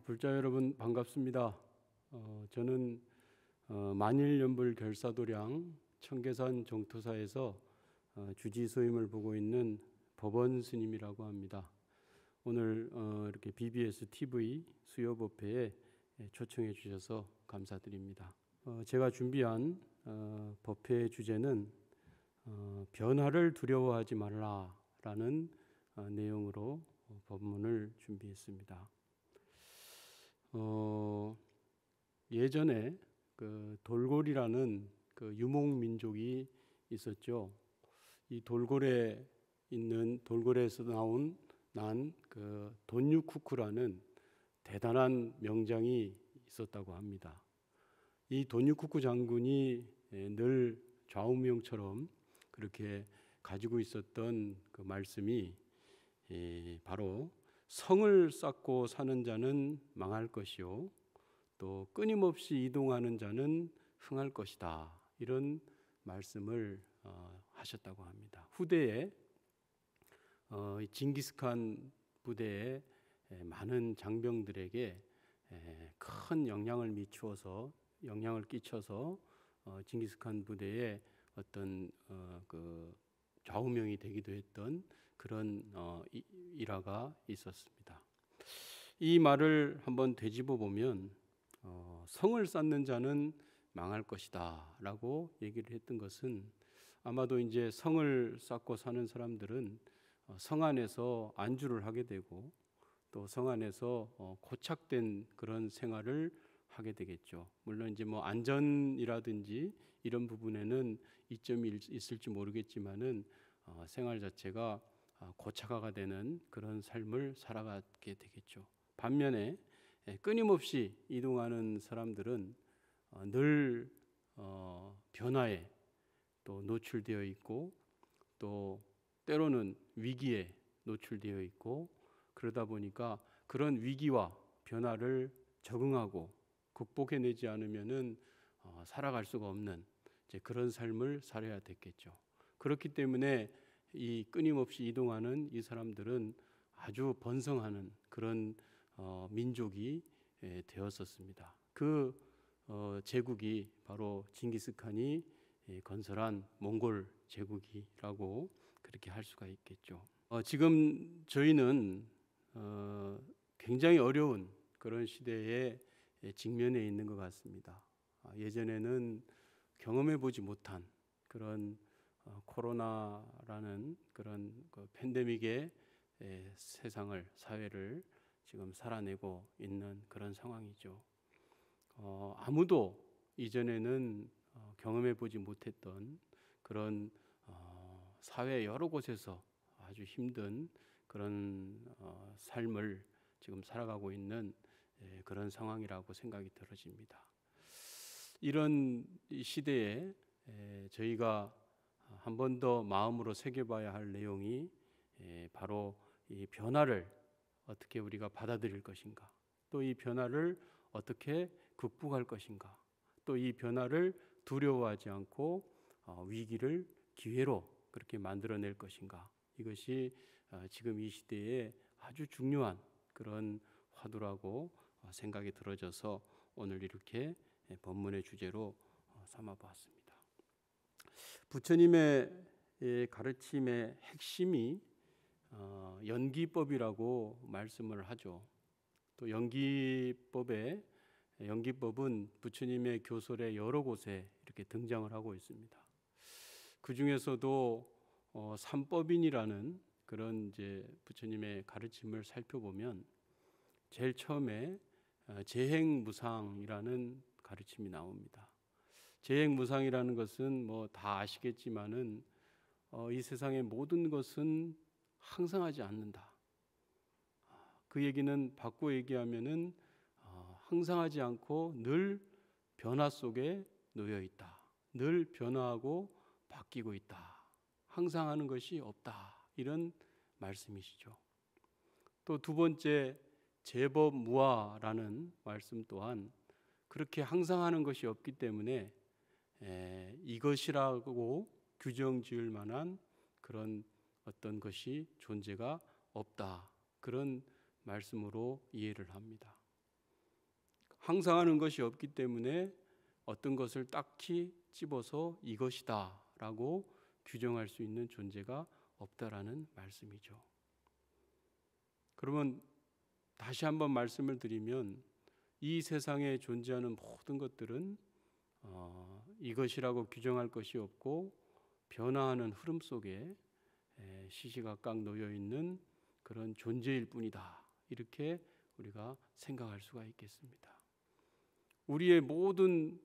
불자 여러분 반갑습니다. 저는 만일연불 결사도량 청계산 정토사에서 주지 소임을 보고 있는 법원 스님이라고 합니다. 오늘 이렇게 BBS TV 수요법회에 초청해 주셔서 감사드립니다. 제가 준비한 법회 주제는 변화를 두려워하지 말라라는 내용으로 법문을 준비했습니다. 예전에 그 돌골이라는 그 유목민족이 있었죠. 이 돌골에 있는 돌골에서 난 그 돈유쿠쿠라는 대단한 명장이 있었다고 합니다. 이 돈유쿠쿠 장군이 늘 좌우명처럼 그렇게 가지고 있었던 그 말씀이 바로 성을 쌓고 사는 자는 망할 것이요 또 끊임없이 이동하는 자는 흥할 것이다, 이런 말씀을 하셨다고 합니다. 후대에 징기스칸 부대의 많은 장병들에게 큰 영향을 끼쳐서 징기스칸 부대의 어떤 그 좌우명이 되기도 했던 그런 일화가 있었습니다. 이 말을 한번 되짚어 보면 성을 쌓는 자는 망할 것이다 라고 얘기를 했던 것은, 아마도 이제 성을 쌓고 사는 사람들은 성 안에서 안주를 하게 되고 또 성 안에서 고착된 그런 생활을 하게 되겠죠. 물론 이제 뭐 안전이라든지 이런 부분에는 이점이 있을지 모르겠지만은 생활 자체가 고착화가 되는 그런 삶을 살아가게 되겠죠. 반면에 끊임없이 이동하는 사람들은 늘 변화에 또 노출되어 있고 또 때로는 위기에 노출되어 있고, 그러다 보니까 그런 위기와 변화를 적응하고 극복해내지 않으면은 살아갈 수가 없는 이제 그런 삶을 살아야 됐겠죠. 그렇기 때문에 이 끊임없이 이동하는 이 사람들은 아주 번성하는 그런 민족이 되었었습니다. 그 제국이 바로 징기스칸이 건설한 몽골 제국이라고 그렇게 할 수가 있겠죠. 지금 저희는 굉장히 어려운 그런 시대에 직면해 있는 것 같습니다. 예전에는 경험해 보지 못한 그런 코로나라는 그런 그 팬데믹의 사회를 지금 살아내고 있는 그런 상황이죠. 아무도 이전에는 경험해 보지 못했던 그런 사회 여러 곳에서 아주 힘든 그런 삶을 지금 살아가고 있는 그런 상황이라고 생각이 들어집니다. 이런 시대에 저희가 한 번 더 마음으로 새겨봐야 할 내용이 바로 이 변화를 어떻게 우리가 받아들일 것인가, 또 이 변화를 어떻게 극복할 것인가, 또 이 변화를 두려워하지 않고 위기를 기회로 그렇게 만들어낼 것인가, 이것이 지금 이 시대에 아주 중요한 그런 화두라고 생각이 들어져서 오늘 이렇게 법문의 주제로 삼아보았습니다. 부처님의 가르침의 핵심이 연기법이라고 말씀을 하죠. 또 연기법은 부처님의 교설의 여러 곳에 이렇게 등장을 하고 있습니다. 그 중에서도 삼법인이라는 그런 이제 부처님의 가르침을 살펴보면 제일 처음에 재행무상이라는 가르침이 나옵니다. 재행무상이라는 것은 뭐 다 아시겠지만은 이 세상의 모든 것은 항상하지 않는다. 그 얘기는 바꿔 얘기하면은 항상하지 않고 늘 변화 속에 놓여 있다. 늘 변화하고 바뀌고 있다. 항상하는 것이 없다. 이런 말씀이시죠. 또 두 번째, 제법무아라는 말씀 또한 그렇게 항상하는 것이 없기 때문에 이것이라고 규정 지을 만한 그런 어떤 것이 존재가 없다, 그런 말씀으로 이해를 합니다. 항상하는 것이 없기 때문에 어떤 것을 딱히 집어서 이것이다 라고 규정할 수 있는 존재가 없다라는 말씀이죠. 그러면 다시 한번 말씀을 드리면 이 세상에 존재하는 모든 것들은 이것이라고 규정할 것이 없고 변화하는 흐름 속에 시시각각 놓여 있는 그런 존재일 뿐이다. 이렇게 우리가 생각할 수가 있겠습니다. 우리의 모든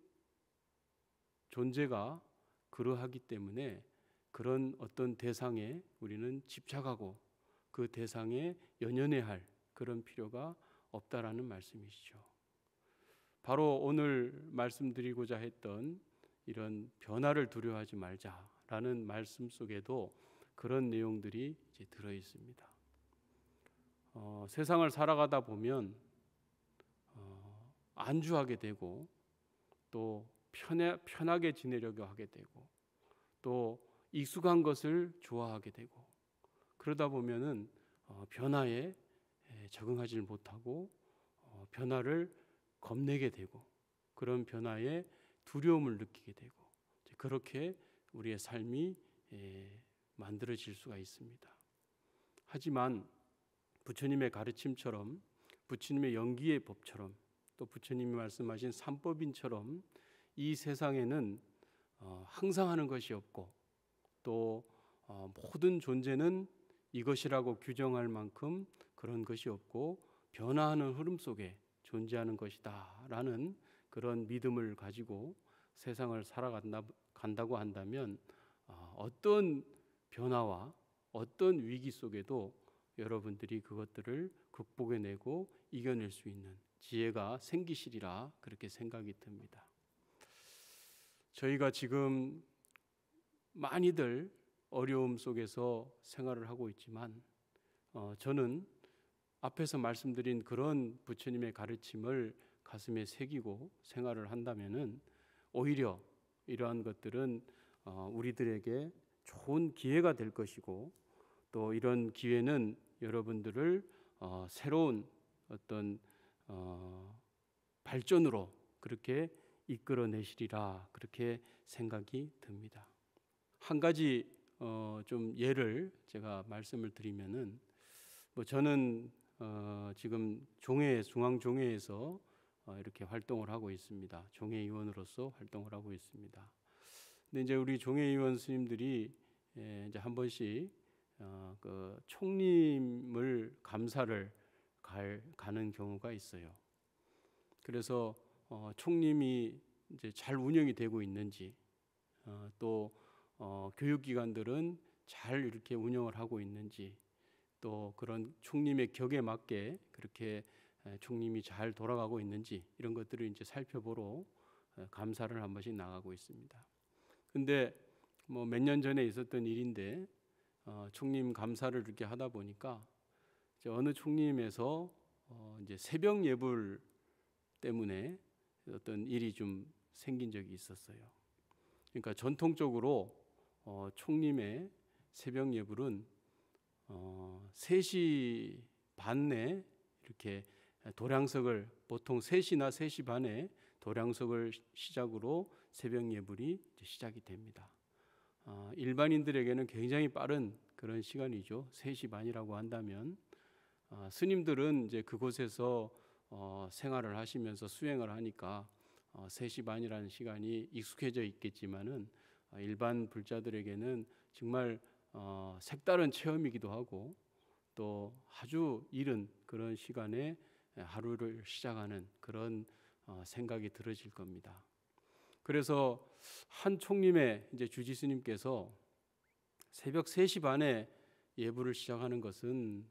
존재가 그러하기 때문에 그런 어떤 대상에 우리는 집착하고 그 대상에 연연해야 할 그런 필요가 없다라는 말씀이시죠. 바로 오늘 말씀드리고자 했던 이런 변화를 두려워하지 말자라는 말씀 속에도 그런 내용들이 이제 들어 있습니다. 세상을 살아가다 보면 안주하게 되고 또 편하게 지내려고 하게 되고 또 익숙한 것을 좋아하게 되고 그러다 보면은 변화에 적응하지 못하고 변화를 겁내게 되고 그런 변화에 두려움을 느끼게 되고 그렇게 우리의 삶이 만들어질 수가 있습니다. 하지만 부처님의 가르침처럼 부처님의 연기의 법처럼 또 부처님이 말씀하신 삼법인처럼 이 세상에는 항상 하는 것이 없고 또 모든 존재는 이것이라고 규정할 만큼 그런 것이 없고 변화하는 흐름 속에 존재하는 것이다 라는 그런 믿음을 가지고 세상을 살아간다고 한다면 어떤 변화와 어떤 위기 속에도 여러분들이 그것들을 극복해내고 이겨낼 수 있는 지혜가 생기시리라 그렇게 생각이 듭니다. 저희가 지금 많이들 어려움 속에서 생활을 하고 있지만 저는 앞에서 말씀드린 그런 부처님의 가르침을 가슴에 새기고 생활을 한다면은 오히려 이러한 것들은 우리들에게 좋은 기회가 될 것이고 또 이런 기회는 여러분들을 새로운 어떤 발전으로 그렇게 이끌어내시리라 그렇게 생각이 듭니다. 한 가지 좀 예를 제가 말씀을 드리면은 저는 지금 중앙종회에서 이렇게 활동을 하고 있습니다. 종회의원으로서 활동을 하고 있습니다. 근데 이제 우리 종회의원 스님들이 이제 한 번씩 그 총림을 감사를 가는 경우가 있어요. 그래서 총림이 이제 잘 운영이 되고 있는지 또 교육기관들은 잘 이렇게 운영을 하고 있는지 또 그런 총림의 격에 맞게 그렇게 총림이 잘 돌아가고 있는지 이런 것들을 이제 살펴보러 감사를 한 번씩 나가고 있습니다. 근데 몇 년 전에 있었던 일인데 총림 감사를 이렇게 하다 보니까 이제 어느 총림에서 이제 새벽 예불 때문에 어떤 일이 좀 생긴 적이 있었어요. 그러니까 전통적으로 총림의 새벽 예불은 3시 반에 이렇게 도량석을 보통 3시나 3시 반에 도량석을 시작으로 새벽 예불이 시작이 됩니다. 일반인들에게는 굉장히 빠른 그런 시간이죠. 3시 반이라고 한다면 스님들은 이제 그곳에서 생활을 하시면서 수행을 하니까 3시 반이라는 시간이 익숙해져 있겠지만은 일반 불자들에게는 정말 색다른 체험이기도 하고 또 아주 이른 그런 시간에 하루를 시작하는 그런 생각이 들어질 겁니다. 그래서 한 총림의 이제 주지스님께서 새벽 3시 반에 예불을 시작하는 것은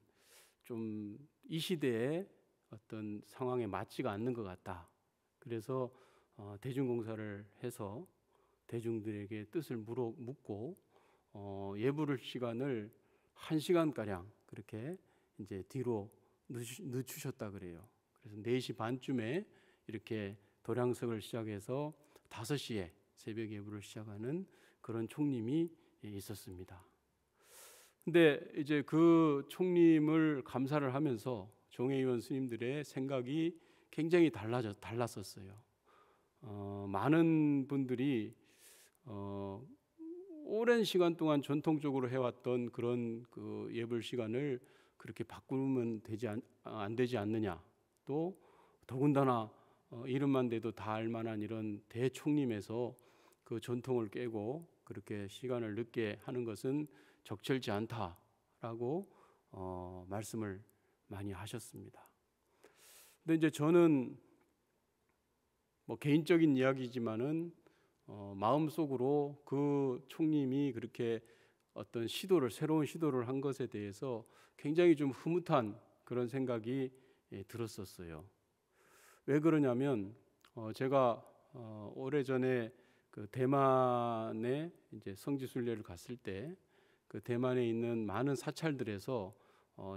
좀 이 시대에 어떤 상황에 맞지가 않는 것 같다. 그래서 대중공사를 해서 대중들에게 뜻을 묻고 예불을 시간을 1시간가량 그렇게 이제 뒤로 늦추셨다 그래요. 그래서 4시 반쯤에 이렇게 도량석을 시작해서 5시에 새벽 예불을 시작하는 그런 총림이 있었습니다. 근데 이제 그 총림을 감사를 하면서 종회의원 스님들의 생각이 굉장히 달랐었어요. 많은 분들이 오랜 시간 동안 전통적으로 해왔던 그런 그 예불 시간을 그렇게 바꾸면 안 되지 않느냐. 또 더군다나 이름만 대도 다 알만한 이런 대총림에서 그 전통을 깨고 그렇게 시간을 늦게 하는 것은 적절치 않다라고 말씀을 많이 하셨습니다. 근데 이제 저는 뭐 개인적인 이야기지만은 마음속으로 그 총림이 그렇게 어떤 새로운 시도를 한 것에 대해서 굉장히 좀 흐뭇한 그런 생각이 들었었어요. 왜 그러냐면 제가 오래전에 그 대만에 이제 성지순례를 갔을 때 그 대만에 있는 많은 사찰들에서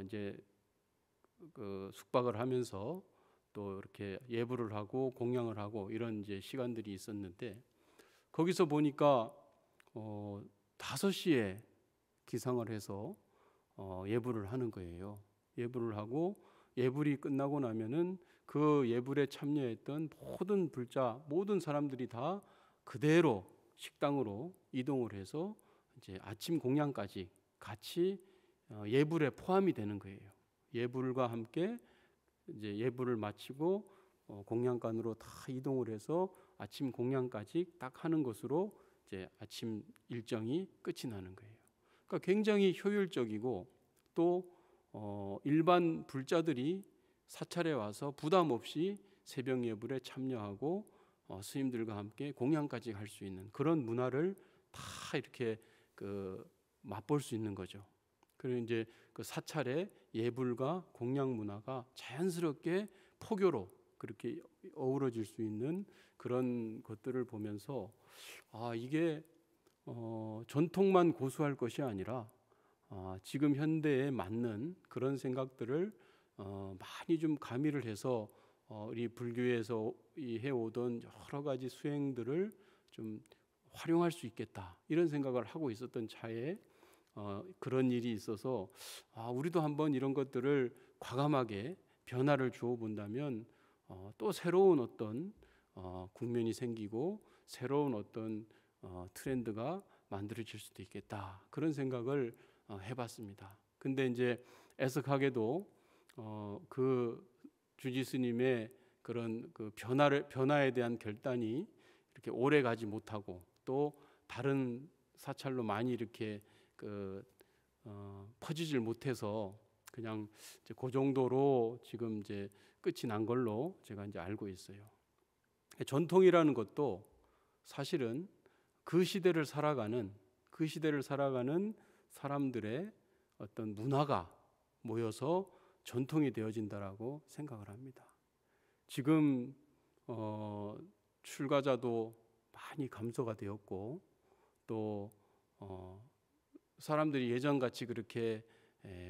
이제 그 숙박을 하면서 또 이렇게 예불을 하고 공양을 하고 이런 이제 시간들이 있었는데 거기서 보니까 5시에 기상을 해서 예불을 하는 거예요. 예불을 하고 예불이 끝나고 나면은 그 예불에 참여했던 모든 사람들이 다 그대로 식당으로 이동을 해서 이제 아침 공양까지 같이 예불에 포함이 되는 거예요. 예불과 함께 이제 예불을 마치고 공양관으로 다 이동을 해서 아침 공양까지 딱 하는 것으로 이제 아침 일정이 끝이 나는 거예요. 그러니까 굉장히 효율적이고 또 일반 불자들이 사찰에 와서 부담 없이 새벽 예불에 참여하고 스님들과 함께 공양까지 할 수 있는 그런 문화를 다 이렇게 맛볼 수 있는 거죠. 그리고 이제 그 사찰의 예불과 공양 문화가 자연스럽게 포교로 그렇게 어우러질 수 있는 그런 것들을 보면서 이게 전통만 고수할 것이 아니라 지금 현대에 맞는 그런 생각들을 많이 좀 가미를 해서 우리 불교에서 해오던 여러 가지 수행들을 좀 활용할 수 있겠다 이런 생각을 하고 있었던 차에 그런 일이 있어서 우리도 한번 이런 것들을 과감하게 변화를 주어 본다면 또 새로운 어떤 국면이 생기고 새로운 어떤 트렌드가 만들어질 수도 있겠다 그런 생각을 해봤습니다. 근데 이제 애석하게도 그 주지 스님의 그런 그 변화에 대한 결단이 이렇게 오래 가지 못하고 또 다른 사찰로 많이 이렇게 퍼지질 못해서 그냥 이제 그 정도로 지금 이제 끝이 난 걸로 제가 이제 알고 있어요. 전통이라는 것도 사실은 그 시대를 살아가는 사람들의 어떤 문화가 모여서 전통이 되어진다라고 생각을 합니다. 지금 출가자도 많이 감소가 되었고 또 사람들이 예전같이 그렇게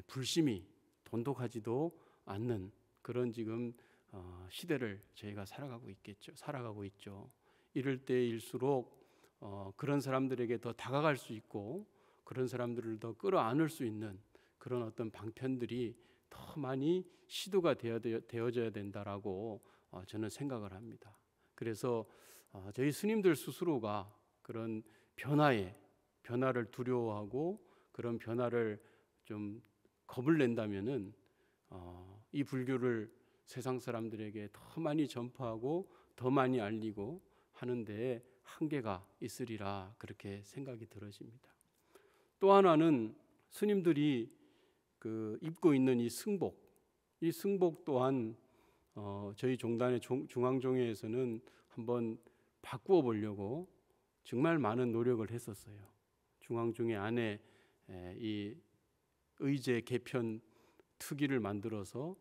불심이 돈독하지도 않는 그런 지금 시대를 저희가 살아가고 있죠. 이럴 때일수록 그런 사람들에게 더 다가갈 수 있고 그런 사람들을 더 끌어안을 수 있는 그런 어떤 방편들이 더 많이 시도가 되어져야 된다라고 저는 생각을 합니다. 그래서 저희 스님들 스스로가 그런 변화를 두려워하고 그런 변화를 좀 겁을 낸다면은 이 불교를 세상 사람들에게 더 많이 전파하고 더 많이 알리고 하는 데에 한계가 있으리라 그렇게 생각이 들어집니다. 또 하나는 스님들이 입고 있는 이 승복 또한 저희 종단의 중앙종회에서는 한번 바꾸어 보려고 정말 많은 노력을 했었어요. 중앙종회 안에 이 의제 개편 특위를 만들어서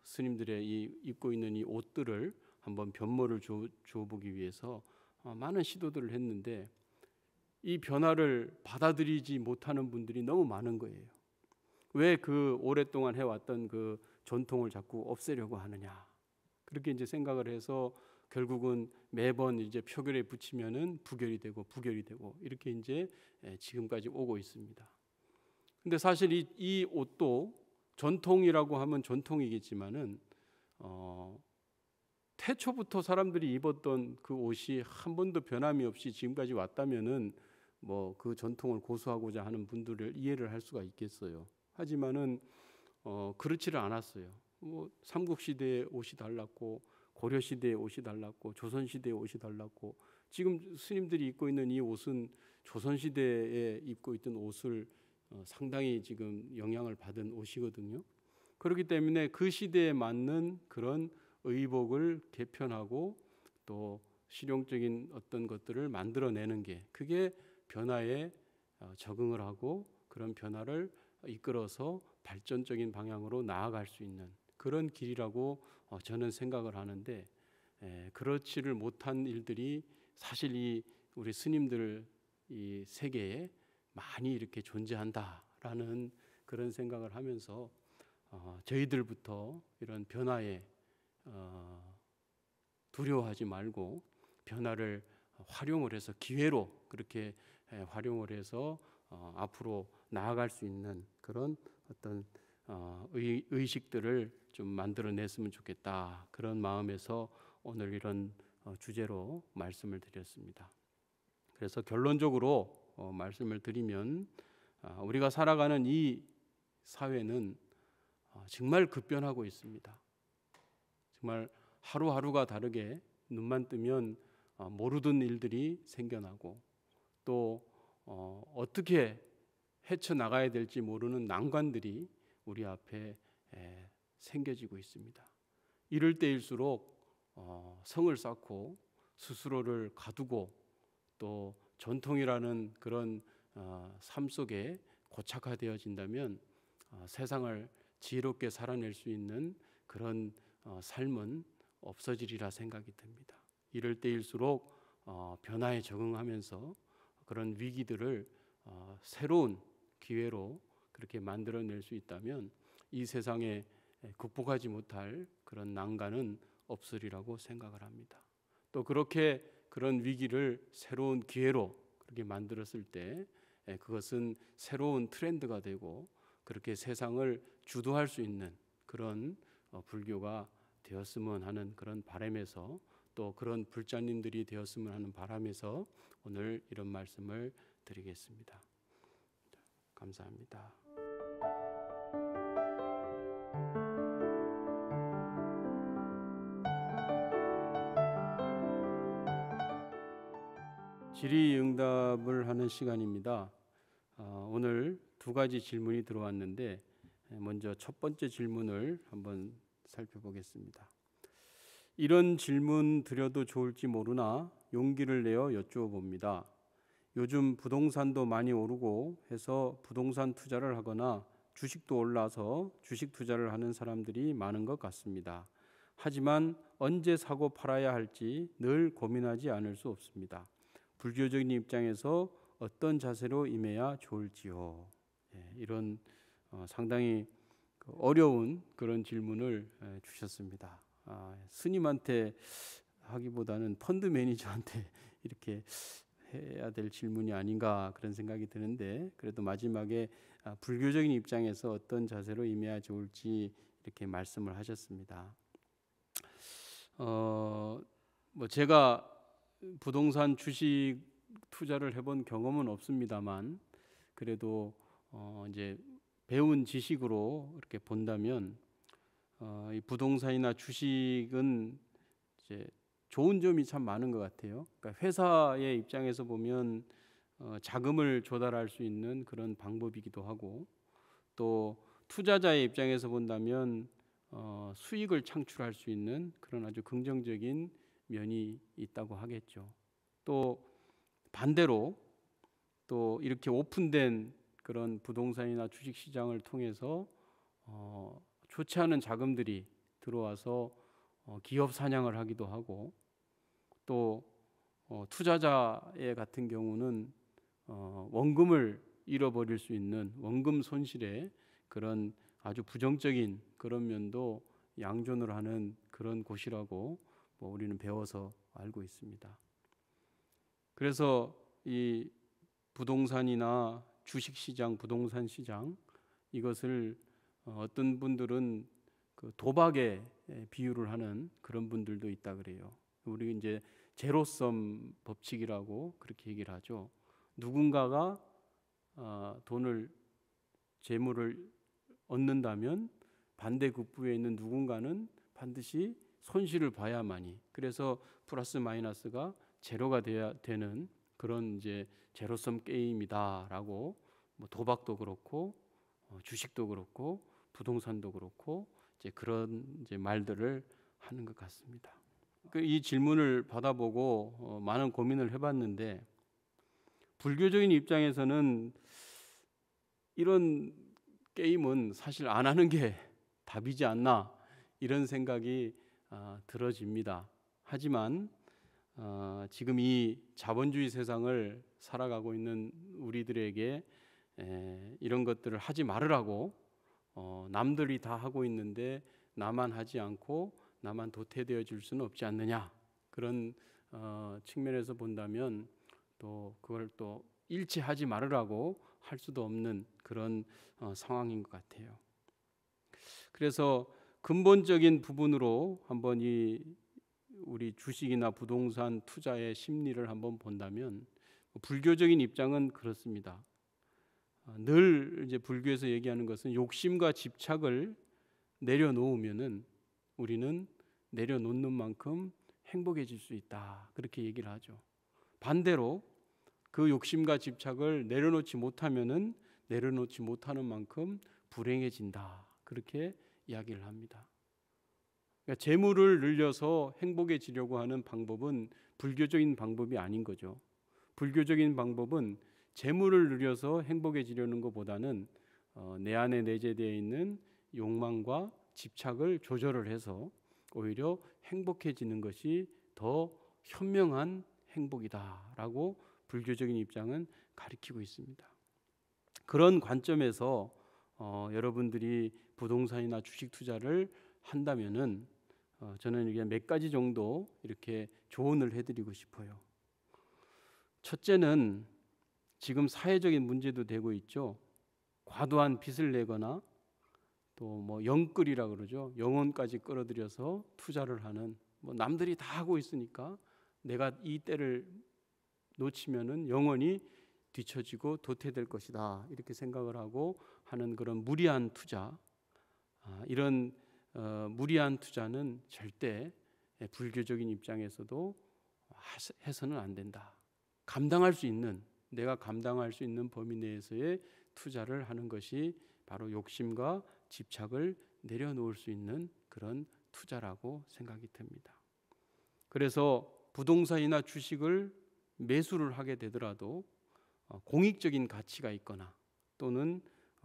스님들의 입고 있는 이 옷들을 한번 변모를 주어보기 위해서 많은 시도들을 했는데 이 변화를 받아들이지 못하는 분들이 너무 많은 거예요. 왜 그 오랫동안 해왔던 그 전통을 자꾸 없애려고 하느냐. 그렇게 이제 생각을 해서 결국은 매번 이제 표결에 붙이면은 부결이 되고 이렇게 이제 지금까지 오고 있습니다. 근데 사실 이 옷도 전통이라고 하면 전통이겠지만은 태초부터 사람들이 입었던 그 옷이 한 번도 변함이 없이 지금까지 왔다면은 뭐 그 전통을 고수하고자 하는 분들을 이해를 할 수가 있겠어요. 하지만은 그렇지를 않았어요. 뭐 삼국 시대의 옷이 달랐고 고려 시대의 옷이 달랐고 조선 시대의 옷이 달랐고 지금 스님들이 입고 있는 이 옷은 조선 시대에 입고 있던 옷을 상당히 지금 영향을 받은 옷이거든요. 그렇기 때문에 그 시대에 맞는 그런 의복을 개편하고 또 실용적인 어떤 것들을 만들어내는 게 그게 변화에 적응을 하고 그런 변화를 이끌어서 발전적인 방향으로 나아갈 수 있는 그런 길이라고 저는 생각을 하는데 그렇지를 못한 일들이 사실 이 우리 스님들 이 세계에 많이 이렇게 존재한다라는 그런 생각을 하면서 저희들부터 이런 변화에 두려워하지 말고 변화를 활용을 해서 기회로 그렇게 활용을 해서 앞으로 나아갈 수 있는 그런 어떤 의식들을 좀 만들어냈으면 좋겠다. 그런 마음에서 오늘 이런 주제로 말씀을 드렸습니다. 그래서 결론적으로 말씀을 드리면 우리가 살아가는 이 사회는 정말 급변하고 있습니다. 정말 하루하루가 다르게 눈만 뜨면 모르던 일들이 생겨나고 또 어떻게 헤쳐나가야 될지 모르는 난관들이 우리 앞에 생겨지고 있습니다. 이럴 때일수록 성을 쌓고 스스로를 가두고 또 전통이라는 그런 삶 속에 고착화되어진다면 세상을 지혜롭게 살아낼 수 있는 그런 삶은 없어지리라 생각이 듭니다. 이럴 때일수록 변화에 적응하면서 그런 위기들을 새로운 기회로 그렇게 만들어낼 수 있다면 이 세상에 극복하지 못할 그런 난관은 없으리라고 생각을 합니다. 또 그렇게 그런 위기를 새로운 기회로 그렇게 만들었을 때 그것은 새로운 트렌드가 되고 그렇게 세상을 주도할 수 있는 그런 불교가 되었으면 하는 그런 바람에서 또 그런 불자님들이 되었으면 하는 바람에서 오늘 이런 말씀을 드리겠습니다. 감사합니다. 질의응답을 하는 시간입니다. 오늘 두 가지 질문이 들어왔는데 먼저 첫 번째 질문을 한번 살펴보겠습니다. 이런 질문 드려도 좋을지 모르나 용기를 내어 여쭈어 봅니다. 요즘 부동산도 많이 오르고 해서 부동산 투자를 하거나 주식도 올라서 주식 투자를 하는 사람들이 많은 것 같습니다. 하지만 언제 사고 팔아야 할지 늘 고민하지 않을 수 없습니다. 불교적인 입장에서 어떤 자세로 임해야 좋을지요? 이런 상당히 어려운 그런 질문을 주셨습니다. 스님한테 하기보다는 펀드 매니저한테 이렇게 해야 될 질문이 아닌가 그런 생각이 드는데 그래도 마지막에 불교적인 입장에서 어떤 자세로 임해야 좋을지 이렇게 말씀을 하셨습니다. 뭐 제가 부동산 주식 투자를 해본 경험은 없습니다만 그래도 이제 배운 지식으로 이렇게 본다면 이 부동산이나 주식은 이제 좋은 점이 참 많은 것 같아요. 그러니까 회사의 입장에서 보면 자금을 조달할 수 있는 그런 방법이기도 하고 또 투자자의 입장에서 본다면 수익을 창출할 수 있는 그런 아주 긍정적인 면이 있다고 하겠죠. 또 반대로 또 이렇게 오픈된 그런 부동산이나 주식 시장을 통해서 좋지 않은 자금들이 들어와서 기업 사냥을 하기도 하고 또 투자자의 같은 경우는 원금을 잃어버릴 수 있는 원금 손실의 그런 아주 부정적인 그런 면도 양존을 하는 그런 곳이라고 우리는 배워서 알고 있습니다. 그래서 이 부동산이나 주식시장, 부동산 시장 이것을 어떤 분들은 그 도박에 비유를 하는 그런 분들도 있다 그래요. 우리 이제 제로섬 법칙이라고 그렇게 얘기를 하죠. 누군가가 재물을 얻는다면 반대급부에 있는 누군가는 반드시 손실을 봐야만이, 그래서 플러스 마이너스가 제로가 돼야 되는 그런 이제 제로섬 게임이다라고, 뭐 도박도 그렇고 주식도 그렇고 부동산도 그렇고 이제 그런 이제 말들을 하는 것 같습니다. 이 질문을 받아보고 많은 고민을 해봤는데, 불교적인 입장에서는 이런 게임은 사실 안 하는 게 답이지 않나, 이런 생각이 들어집니다. 하지만 지금 이 자본주의 세상을 살아가고 있는 우리들에게 이런 것들을 하지 말으라고, 남들이 다 하고 있는데 나만 하지 않고 나만 도태되어 줄 수는 없지 않느냐, 그런 측면에서 본다면 또 그걸 또 일치하지 말으라고 할 수도 없는 그런 상황인 것 같아요. 그래서 근본적인 부분으로 한번 우리 주식이나 부동산 투자의 심리를 한번 본다면, 불교적인 입장은 그렇습니다. 늘 이제 불교에서 얘기하는 것은 욕심과 집착을 내려놓으면은 우리는 내려놓는 만큼 행복해질 수 있다, 그렇게 얘기를 하죠. 반대로 그 욕심과 집착을 내려놓지 못하면은 내려놓지 못하는 만큼 불행해진다, 그렇게 이야기를 합니다. 그러니까 재물을 늘려서 행복해지려고 하는 방법은 불교적인 방법이 아닌 거죠. 불교적인 방법은 재물을 늘려서 행복해지려는 것보다는 내 안에 내재되어 있는 욕망과 집착을 조절을 해서 오히려 행복해지는 것이 더 현명한 행복이다라고 불교적인 입장은 가리키고 있습니다. 그런 관점에서 여러분들이 부동산이나 주식 투자를 한다면은 저는 이게 몇 가지 정도 이렇게 조언을 해드리고 싶어요. 첫째는 지금 사회적인 문제도 되고 있죠. 과도한 빚을 내거나 또 뭐 영끌이라 그러죠. 영혼까지 끌어들여서 투자를 하는, 뭐 남들이 다 하고 있으니까 내가 이 때를 놓치면은 영원히 뒤처지고 도태될 것이다, 이렇게 생각을 하고 하는 그런 무리한 투자, 이런 무리한 투자는 절대 불교적인 입장에서도 해서는 안 된다. 감당할 수 있는, 내가 감당할 수 있는 범위 내에서의 투자를 하는 것이 바로 욕심과 집착을 내려놓을 수 있는 그런 투자라고 생각이 듭니다. 그래서 부동산이나 주식을 매수를 하게 되더라도 공익적인 가치가 있거나 또는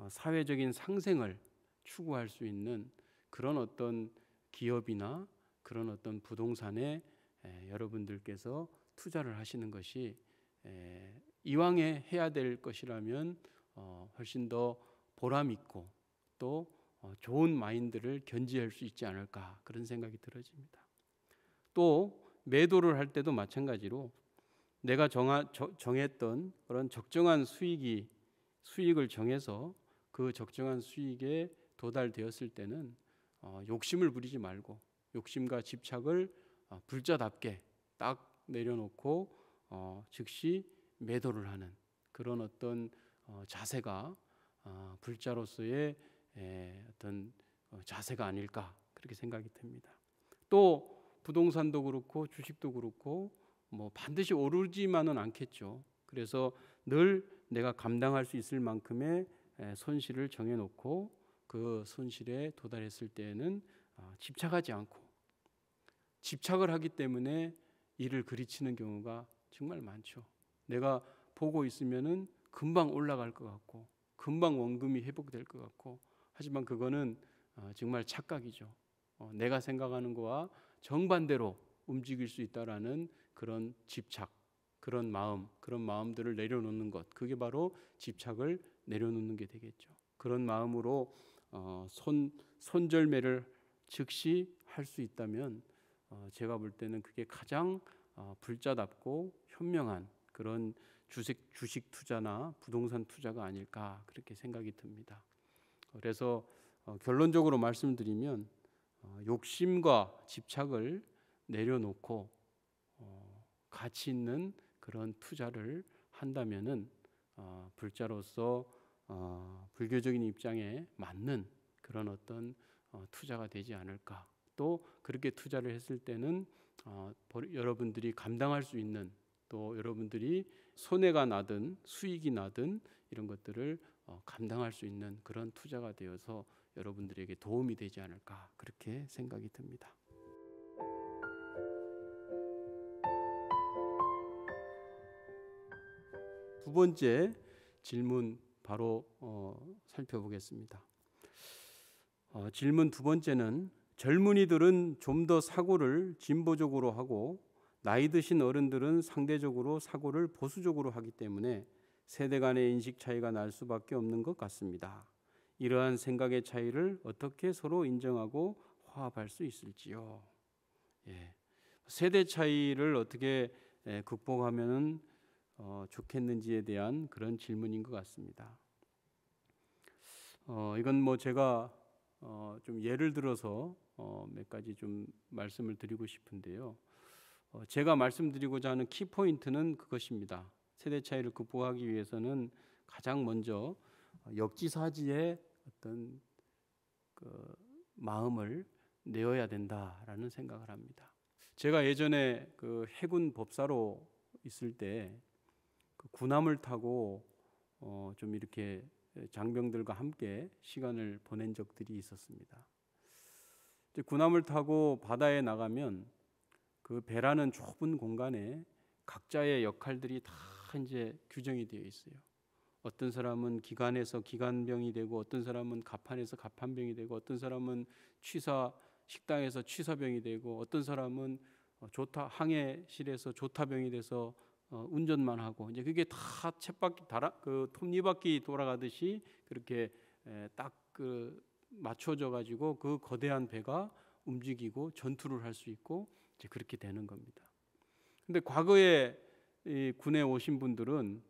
사회적인 상생을 추구할 수 있는 그런 어떤 기업이나 그런 어떤 부동산에 여러분들께서 투자를 하시는 것이 이왕에 해야 될 것이라면 훨씬 더 보람 있고 또 좋은 마인드를 견지할 수 있지 않을까, 그런 생각이 들어집니다. 또 매도를 할 때도 마찬가지로 내가 정했던 그런 적정한 수익을 정해서 그 적정한 수익에 도달되었을 때는 욕심을 부리지 말고 욕심과 집착을 불자답게 딱 내려놓고 즉시 매도를 하는 그런 어떤 자세가 불자로서의 어떤 자세가 아닐까, 그렇게 생각이 듭니다. 또 부동산도 그렇고 주식도 그렇고 뭐 반드시 오르지만은 않겠죠. 그래서 늘 내가 감당할 수 있을 만큼의 손실을 정해놓고 그 손실에 도달했을 때에는 집착하지 않고, 집착을 하기 때문에 이를 그리치는 경우가 정말 많죠. 내가 보고 있으면은 금방 올라갈 것 같고 금방 원금이 회복될 것 같고, 하지만 그거는 정말 착각이죠. 내가 생각하는 거와 정반대로 움직일 수 있다라는 그런 집착, 그런 마음들을 내려놓는 것, 그게 바로 집착을 내려놓는 게 되겠죠. 그런 마음으로 손절매를 즉시 할 수 있다면 제가 볼 때는 그게 가장 불자답고 현명한 그런 주식 투자나 부동산 투자가 아닐까, 그렇게 생각이 듭니다. 그래서 결론적으로 말씀드리면 욕심과 집착을 내려놓고 가치 있는 그런 투자를 한다면은 불자로서 불교적인 입장에 맞는 그런 어떤 투자가 되지 않을까. 또 그렇게 투자를 했을 때는 여러분들이 감당할 수 있는, 또 여러분들이 손해가 나든 수익이 나든 이런 것들을 감당할 수 있는 그런 투자가 되어서 여러분들에게 도움이 되지 않을까, 그렇게 생각이 듭니다. 두 번째 질문 바로 살펴보겠습니다. 질문 두 번째는 젊은이들은 좀 더 사고를 진보적으로 하고 나이 드신 어른들은 상대적으로 사고를 보수적으로 하기 때문에 세대 간의 인식 차이가 날 수밖에 없는 것 같습니다. 이러한 생각의 차이를 어떻게 서로 인정하고 화합할 수 있을지요? 세대 차이를 어떻게 극복하면 좋겠는지에 대한 그런 질문인 것 같습니다. 이건 뭐 제가 좀 예를 들어서 몇 가지 좀 말씀을 드리고 싶은데요. 제가 말씀드리고자 하는 키포인트는 그것입니다. 세대 차이를 극복하기 위해서는 가장 먼저 역지사지의 어떤 그 마음을 내어야 된다라는 생각을 합니다. 제가 예전에 그 해군 법사로 있을 때 그 군함을 타고 좀 이렇게 장병들과 함께 시간을 보낸 적들이 있었습니다. 군함을 타고 바다에 나가면 그 배라는 좁은 공간에 각자의 역할들이 다 이제 규정이 되어 있어요. 어떤 사람은 기관에서 기관병이 되고, 어떤 사람은 갑판에서 갑판병이 되고, 어떤 사람은 식당에서 취사병이 되고, 어떤 사람은 항해실에서 조타병이 돼서 운전만 하고, 이제 그게 다 그 톱니바퀴 돌아가듯이 그렇게 딱 그 맞춰져 가지고 그 거대한 배가 움직이고 전투를 할 수 있고 이제 그렇게 되는 겁니다. 근데 과거에 이 군에 오신 분들은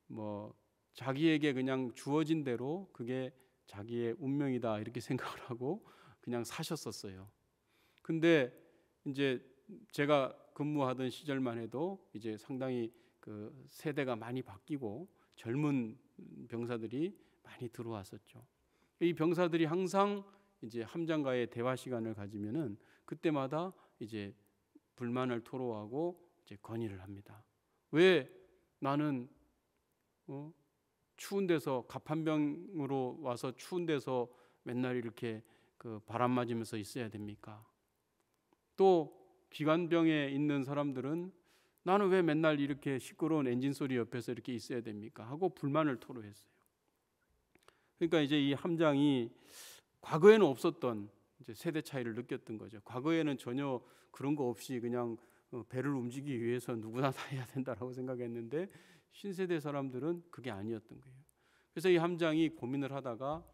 뭐 자기에게 그냥 주어진 대로 그게 자기의 운명이다 이렇게 생각을 하고 그냥 사셨었어요. 근데 이제 제가 근무하던 시절만 해도 이제 상당히 그 세대가 많이 바뀌고 젊은 병사들이 많이 들어왔었죠. 이 병사들이 항상 이제 함장과의 대화 시간을 가지면은 그때마다 이제 불만을 토로하고 이제 건의를 합니다. 왜 나는 추운 데서 갑판병으로 와서 추운 데서 맨날 이렇게 그 바람 맞으면서 있어야 됩니까? 또 기관병에 있는 사람들은 나는 왜 맨날 이렇게 시끄러운 엔진 소리 옆에서 이렇게 있어야 됩니까? 하고 불만을 토로했어요. 그러니까 이제 이 함장이 과거에는 없었던 이제 세대 차이를 느꼈던 거죠. 과거에는 전혀 그런 거 없이 그냥 배를 움직이기 위해서 누구나 다 해야 된다라고 생각했는데 신세대 사람들은 그게 아니었던 거예요. 그래서 이 함장이 고민을 하다가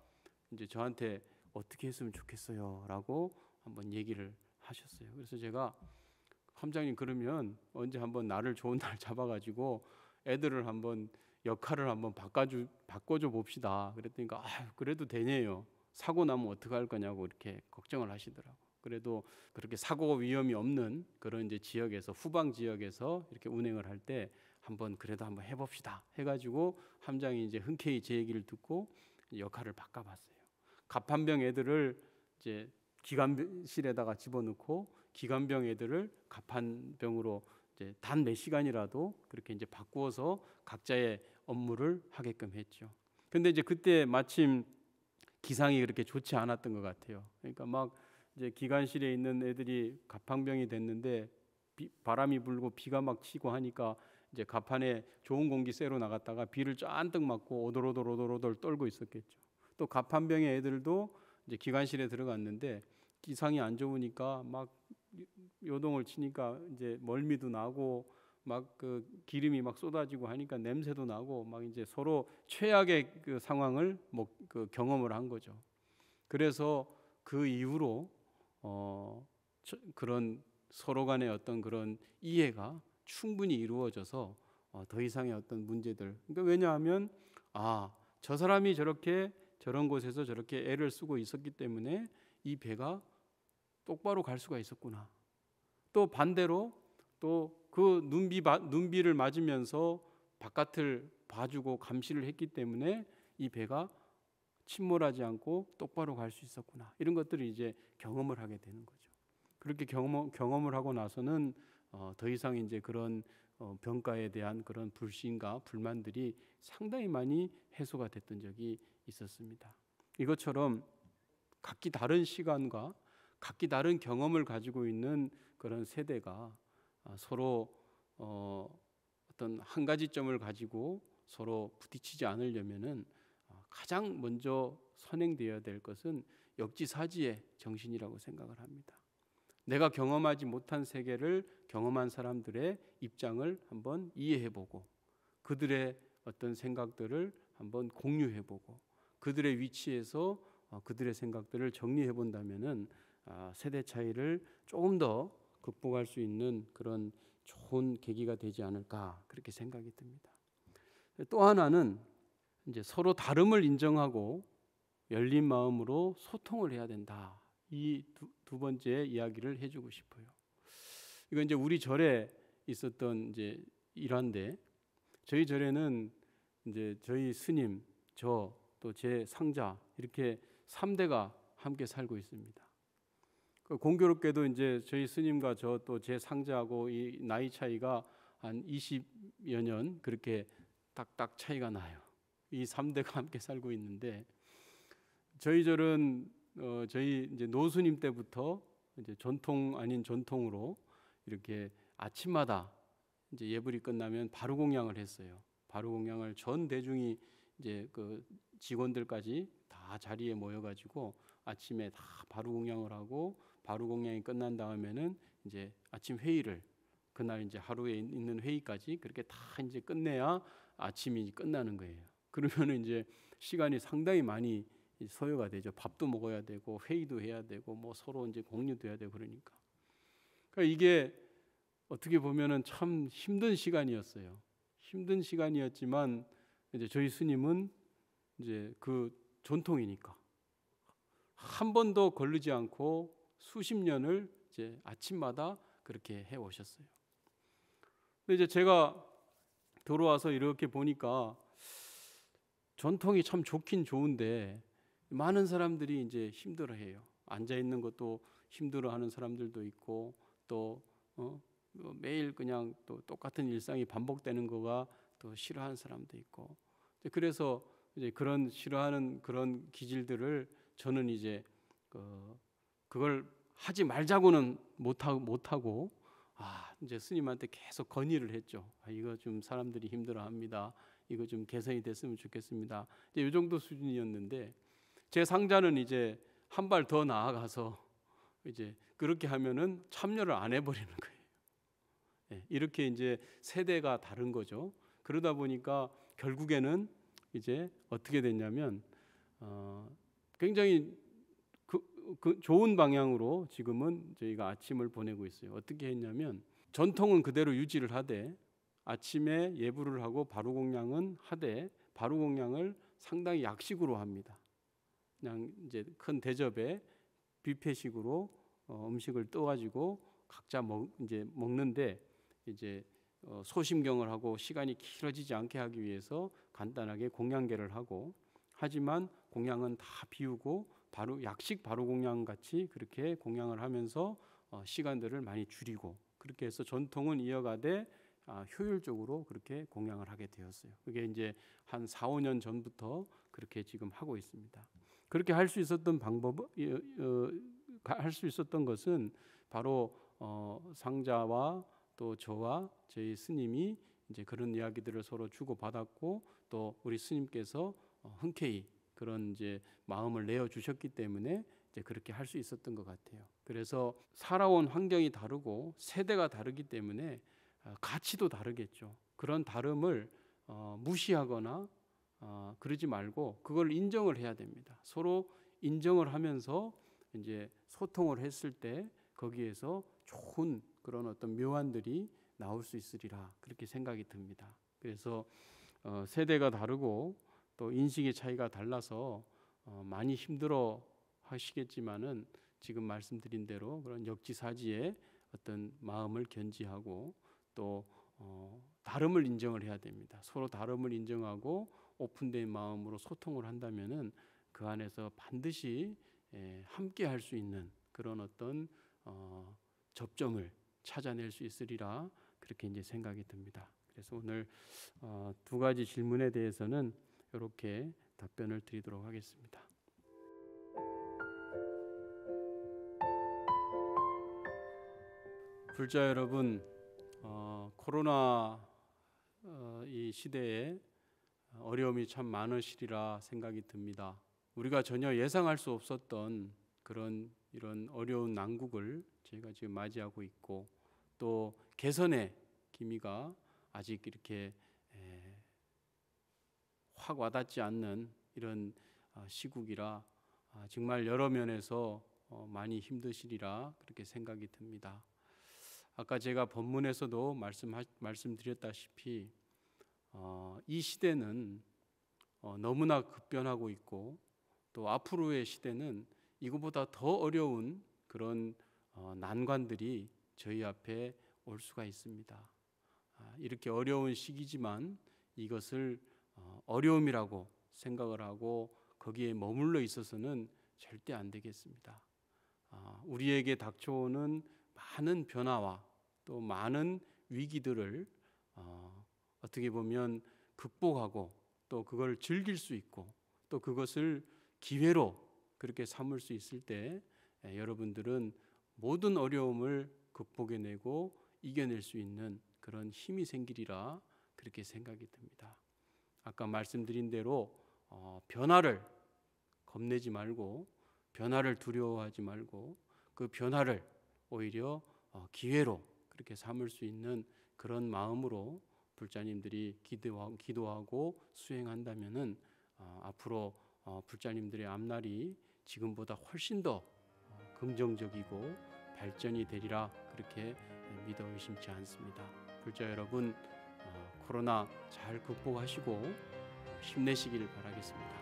이제 저한테 어떻게 했으면 좋겠어요라고 한번 얘기를 하셨어요. 그래서 제가 함장님 그러면 언제 한번 날을 좋은 날 잡아가지고 애들을 한번 역할을 한번 바꿔줘 봅시다. 그랬더니 그래도 되네요. 사고 나면 어떡할 거냐고 이렇게 걱정을 하시더라고. 그래도 그렇게 사고 위험이 없는 그런 이제 지역에서 후방 지역에서 이렇게 운행을 할 때 그래도 한번 해봅시다. 해가지고 함장이 이제 흔쾌히 제 얘기를 듣고 역할을 바꿔봤어요. 갑판병 애들을 이제 기관실에다가 집어넣고 기관병 애들을 갑판병으로 이제 단 몇 시간이라도 그렇게 이제 바꾸어서 각자의 업무를 하게끔 했죠. 근데 이제 그때 마침 기상이 그렇게 좋지 않았던 것 같아요. 그러니까 막 이제 기관실에 있는 애들이 갑판병이 됐는데 바람이 불고 비가 막 치고 하니까 이제 갑판에 좋은 공기 쐬러 나갔다가 비를 짠뜩 맞고 오돌오돌 떨고 있었겠죠. 또 갑판병의 애들도 이제 기관실에 들어갔는데 기상이 안 좋으니까 막 요동을 치니까 이제 멀미도 나고 막 그 기름이 막 쏟아지고 하니까 냄새도 나고 막 이제 서로 최악의 그 상황을 그 경험을 한 거죠. 그래서 그 이후로 그런 서로 간의 어떤 그런 이해가 충분히 이루어져서 더 이상의 어떤 문제들. 그러니까 왜냐하면 저 사람이 저런 곳에서 저렇게 애를 쓰고 있었기 때문에 이 배가 똑바로 갈 수가 있었구나. 또 반대로 또 그 눈비를 맞으면서 바깥을 봐주고 감시를 했기 때문에 이 배가 침몰하지 않고 똑바로 갈 수 있었구나. 이런 것들을 이제 경험을 하게 되는 거죠. 그렇게 경험을 하고 나서는 더 이상 이제 그런 병가에 대한 그런 불신과 불만들이 상당히 많이 해소가 됐던 적이 있었습니다. 이것처럼 각기 다른 시간과 각기 다른 경험을 가지고 있는 그런 세대가 서로 어떤 한 가지 점을 가지고 서로 부딪히지 않으려면은 가장 먼저 선행되어야 될 것은 역지사지의 정신이라고 생각을 합니다. 내가 경험하지 못한 세계를 경험한 사람들의 입장을 한번 이해해보고 그들의 어떤 생각들을 한번 공유해보고 그들의 위치에서 그들의 생각들을 정리해본다면은 세대 차이를 조금 더 극복할 수 있는 그런 좋은 계기가 되지 않을까 그렇게 생각이 듭니다. 또 하나는 이제 서로 다름을 인정하고 열린 마음으로 소통을 해야 된다. 이 두 번째 이야기를 해주고 싶어요. 이건 이제 우리 절에 있었던 이제 일화인데 저희 절에는 이제 저희 스님, 저 또 제 상자 이렇게 3대가 함께 살고 있습니다. 공교롭게도 이제 저희 스님과 저 또 제 상자하고 이 나이 차이가 한 20여 년 그렇게 딱딱 차이가 나요. 이 3대가 함께 살고 있는데 저희 절은 저희 이제 노스님 때부터 이제 전통 아닌 전통으로 이렇게 아침마다 이제 예불이 끝나면 바로 공양을 했어요. 바로 공양을 전 대중이 이제 그 직원들까지 다 자리에 모여가지고 아침에 다 바로 공양을 하고 바로 공양이 끝난 다음에는 이제 아침 회의를 그날 이제 하루에 있는 회의까지 그렇게 다 이제 끝내야 아침이 끝나는 거예요. 그러면은 이제 시간이 상당히 많이 소요가 되죠. 밥도 먹어야 되고 회의도 해야 되고 뭐 서로 이제 공유도 해야 되고 그러니까 이게 어떻게 보면은 참 힘든 시간이었어요. 힘든 시간이었지만 이제 저희 스님은 이제 그 전통이니까 한 번도 거르지 않고 수십 년을 이제 아침마다 그렇게 해 오셨어요. 근데 이제 제가 들어와서 이렇게 보니까 전통이 참 좋긴 좋은데 많은 사람들이 이제 힘들어해요. 앉아 있는 것도 힘들어하는 사람들도 있고 또 매일 그냥 또 똑같은 일상이 반복되는 거가 또 싫어하는 사람도 있고 그래서 이제 그런 싫어하는 그런 기질들을 저는 이제 그걸 하지 말자고는 못하고 이제 스님한테 계속 건의를 했죠. 이거 좀 사람들이 힘들어합니다. 이거 좀 개선이 됐으면 좋겠습니다. 이제 이 정도 수준이었는데 제 상자는 이제 한 발 더 나아가서 이제 그렇게 하면은 참여를 안 해버리는 거예요. 이렇게 이제 세대가 다른 거죠. 그러다 보니까 결국에는 이제 어떻게 됐냐면 굉장히 그 좋은 방향으로 지금은 저희가 아침을 보내고 있어요. 어떻게 했냐면 전통은 그대로 유지를 하되 아침에 예불을 하고 바로 공양은 하되 바로 공양을 상당히 약식으로 합니다. 그냥 이제 큰 대접에 뷔페식으로 음식을 떠가지고 각자 이제 먹는데 이제 소심경을 하고 시간이 길어지지 않게 하기 위해서 간단하게 공양계를 하고 하지만 공양은 다 비우고 바로 약식 바로 공양 같이 그렇게 공양을 하면서 시간들을 많이 줄이고 그렇게 해서 전통은 이어가되 효율적으로 그렇게 공양을 하게 되었어요. 그게 이제 한 4, 5년 전부터 그렇게 지금 하고 있습니다. 그렇게 할 수 있었던 할 수 있었던 것은 바로 상자와 또 저와 저희 스님이 이제 그런 이야기들을 서로 주고 받았고 또 우리 스님께서 흔쾌히 그런 이제 마음을 내어 주셨기 때문에 이제 그렇게 할 수 있었던 것 같아요. 그래서 살아온 환경이 다르고 세대가 다르기 때문에 가치도 다르겠죠. 그런 다름을 무시하거나 그러지 말고 그걸 인정을 해야 됩니다. 서로 인정을 하면서 이제 소통을 했을 때 거기에서 좋은 그런 어떤 묘안들이 나올 수 있으리라 그렇게 생각이 듭니다. 그래서 세대가 다르고 또 인식의 차이가 달라서 많이 힘들어 하시겠지만은 지금 말씀드린 대로 그런 역지사지의 어떤 마음을 견지하고 또 다름을 인정을 해야 됩니다. 서로 다름을 인정하고 오픈된 마음으로 소통을 한다면은 그 안에서 반드시 함께 할 수 있는 그런 어떤 접점을 찾아낼 수 있으리라 그렇게 이제 생각이 듭니다. 그래서 오늘 두 가지 질문에 대해서는 이렇게 답변을 드리도록 하겠습니다. 불자 여러분, 코로나 이 시대에 어려움이 참 많으시리라 생각이 듭니다. 우리가 전혀 예상할 수 없었던 이런 어려운 난국을 저희가 지금 맞이하고 있고 또 개선의 기미가 아직 이렇게 확 와닿지 않는 이런 시국이라 정말 여러 면에서 많이 힘드시리라 그렇게 생각이 듭니다. 아까 제가 본문에서도 말씀드렸다시피 이 시대는 너무나 급변하고 있고 또 앞으로의 시대는 이거보다 더 어려운 그런 난관들이 저희 앞에 올 수가 있습니다. 이렇게 어려운 시기지만 이것을 어려움이라고 생각을 하고 거기에 머물러 있어서는 절대 안 되겠습니다. 우리에게 닥쳐오는 많은 변화와 또 많은 위기들을 어떻게 보면 극복하고 또 그걸 즐길 수 있고 또 그것을 기회로 그렇게 삼을 수 있을 때 여러분들은 모든 어려움을 극복해내고 이겨낼 수 있는 그런 힘이 생기리라 그렇게 생각이 듭니다. 아까 말씀드린 대로 변화를 겁내지 말고 변화를 두려워하지 말고 그 변화를 오히려 기회로 그렇게 삼을 수 있는 그런 마음으로 불자님들이 기도하고 수행한다면은 앞으로 불자님들의 앞날이 지금보다 훨씬 더 긍정적이고 발전이 되리라 그렇게 믿어 의심치 않습니다. 불자 여러분, 코로나 잘 극복하시고 힘내시길 바라겠습니다.